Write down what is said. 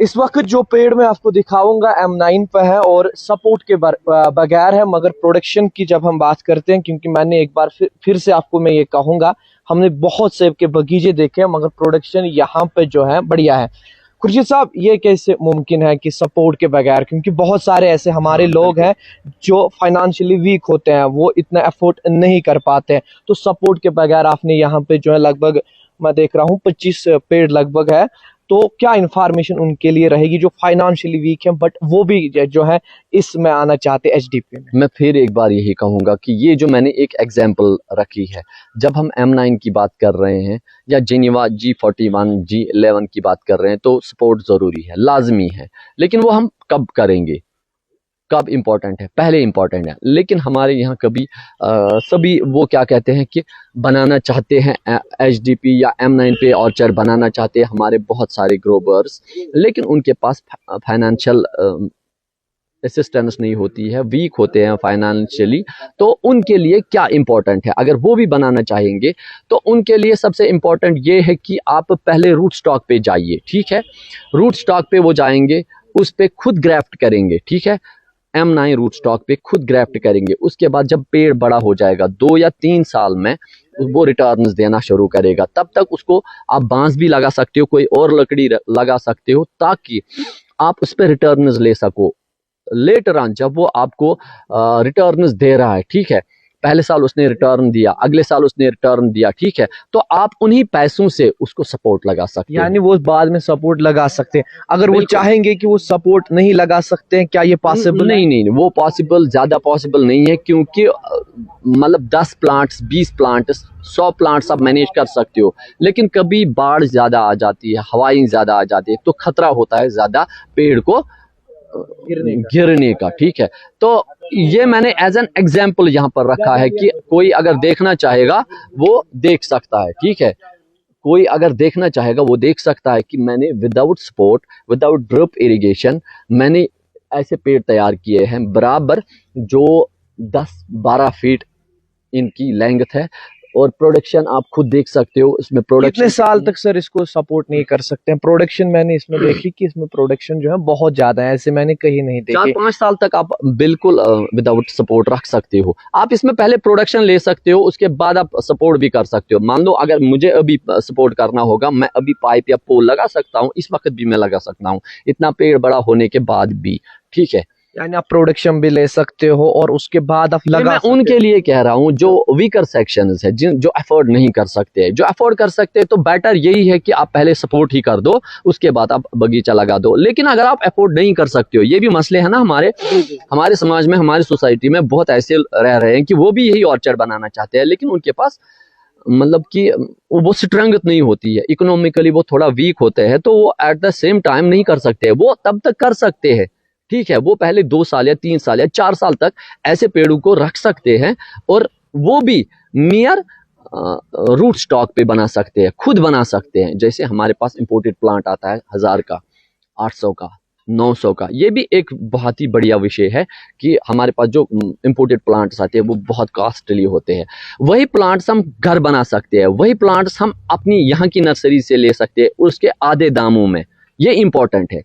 इस वक्त जो पेड़ मैं आपको दिखाऊंगा M9 पे है और सपोर्ट के बगैर है, मगर प्रोडक्शन की जब हम बात करते हैं, क्योंकि मैंने एक बार फिर से आपको मैं ये कहूंगा, हमने बहुत सेब के बगीचे देखे हैं मगर प्रोडक्शन यहाँ पे जो है बढ़िया है। खुर्शीद साहब, ये कैसे मुमकिन है कि सपोर्ट के बगैर, क्योंकि बहुत सारे ऐसे हमारे लोग हैं जो फाइनेंशियली वीक होते हैं, वो इतना एफोर्ड नहीं कर पाते हैं, तो सपोर्ट के बगैर आपने यहाँ पे जो है लगभग मैं देख रहा हूँ 25 पेड़ लगभग है, तो क्या इंफॉर्मेशन उनके लिए रहेगी जो फाइनेंशियली वीक है बट वो भी जो है इसमें आना चाहते हैं एचडीपी में? मैं फिर एक बार यही कहूंगा कि ये जो मैंने एक एग्जांपल रखी है, जब हम M9 की बात कर रहे हैं या जेनेवा G41 G11 की बात कर रहे हैं तो सपोर्ट ज़रूरी है, लाजमी है, लेकिन वो हम कब करेंगे, कब इम्पोर्टेंट है, पहले इम्पोर्टेंट है। लेकिन हमारे यहाँ कभी सभी वो क्या कहते हैं कि बनाना चाहते हैं एचडीपी या M9 पे ऑर्चर्ड बनाना चाहते हैं हमारे बहुत सारे ग्रोवर्स, लेकिन उनके पास फाइनेंशियल असिस्टेंस नहीं होती है, वीक होते हैं फाइनेंशियली। तो उनके लिए क्या इम्पोर्टेंट है, अगर वो भी बनाना चाहेंगे तो उनके लिए सबसे इम्पोर्टेंट ये है कि आप पहले रूट स्टॉक पे जाइए। ठीक है, रूट स्टॉक पे वो जाएंगे, उस पे खुद ग्राफ्ट करेंगे। ठीक है, M9 रूट स्टॉक पे खुद ग्राफ्ट करेंगे। उसके बाद जब पेड़ बड़ा हो जाएगा 2 या 3 साल में वो रिटर्न्स देना शुरू करेगा, तब तक उसको आप बांस भी लगा सकते हो, कोई और लकड़ी लगा सकते हो, ताकि आप उस पर रिटर्न्स ले सको लेटर ऑन, जब वो आपको रिटर्न्स दे रहा है। ठीक है, पहले साल उसने रिटर्न दिया, अगले साल उसने रिटर्न दिया, ठीक है, तो आप उन्हीं पैसों से उसको सपोर्ट लगा सकते हैं। यानी वो बाद में सपोर्ट लगा सकते हैं। अगर वो चाहेंगे कि वो सपोर्ट नहीं लगा सकते हैं, क्या ये पॉसिबल? नहीं, वो पॉसिबल, ज्यादा पॉसिबल नहीं है, क्योंकि मतलब 10 प्लांट्स, 20 प्लांट्स, 100 प्लांट्स आप मैनेज कर सकते हो, लेकिन कभी बाढ़ ज्यादा आ जाती है, हवाएं ज्यादा आ जाती है, तो खतरा होता है ज्यादा पेड़ को गिरने का। ठीक है, तो ये मैंने एज एन एग्जाम्पल यहाँ पर रखा है कि कोई अगर देखना चाहेगा वो देख सकता है। ठीक है, कोई अगर देखना चाहेगा वो देख सकता है कि मैंने without support, without drip irrigation मैंने ऐसे पेड़ तैयार किए हैं बराबर, जो 10-12 फीट इनकी लेंथ है, और प्रोडक्शन आप खुद देख सकते हो। इसमें प्रोडक्शन कितने साल तक सर इसको सपोर्ट नहीं कर सकते हैं? प्रोडक्शन मैंने इसमें देखी कि इसमें प्रोडक्शन जो है बहुत ज्यादा है, ऐसे मैंने कहीं नहीं देखी। 4-5 साल तक आप बिल्कुल विदाउट सपोर्ट रख सकते हो। आप इसमें पहले प्रोडक्शन ले सकते हो, उसके बाद आप सपोर्ट भी कर सकते हो। मान लो अगर मुझे अभी सपोर्ट करना होगा, मैं अभी पाइप या पोल लगा सकता हूँ, इस वक्त भी मैं लगा सकता हूँ, इतना पेड़ बड़ा होने के बाद भी। ठीक है, यानी आप प्रोडक्शन भी ले सकते हो और उसके बाद आप लगा। मैं उनके लिए कह रहा हूं जो वीकर सेक्शंस है, जो अफोर्ड नहीं कर सकते हैं। जो अफोर्ड कर सकते हैं तो बेटर यही है कि आप पहले सपोर्ट ही कर दो, उसके बाद आप बगीचा लगा दो। लेकिन अगर आप अफोर्ड नहीं कर सकते हो, ये भी मसले हैं ना हमारे समाज में, हमारी सोसाइटी में बहुत ऐसे रह रहे हैं कि वो भी यही ऑर्चर्ड बनाना चाहते हैं, लेकिन उनके पास मतलब कि वो स्ट्रेंथ नहीं होती है, इकोनॉमिकली वो थोड़ा वीक होते हैं, तो वो एट द सेम टाइम नहीं कर सकते हैं। वो तब तक कर सकते हैं, ठीक है, वो पहले 2 साल या 3 साल या 4 साल तक ऐसे पेड़ों को रख सकते हैं, और वो भी नियर रूट स्टॉक पे बना सकते हैं, खुद बना सकते हैं। जैसे हमारे पास इंपोर्टेड प्लांट आता है 1000 का, 800 का, 900 का। ये भी एक बहुत ही बढ़िया विषय है कि हमारे पास जो इंपोर्टेड प्लांट्स आते हैं वो बहुत कॉस्टली होते हैं। वही प्लांट्स हम घर बना सकते हैं, वही प्लांट्स हम अपनी यहाँ की नर्सरी से ले सकते हैं उसके आधे दामों में। ये इंपॉर्टेंट है।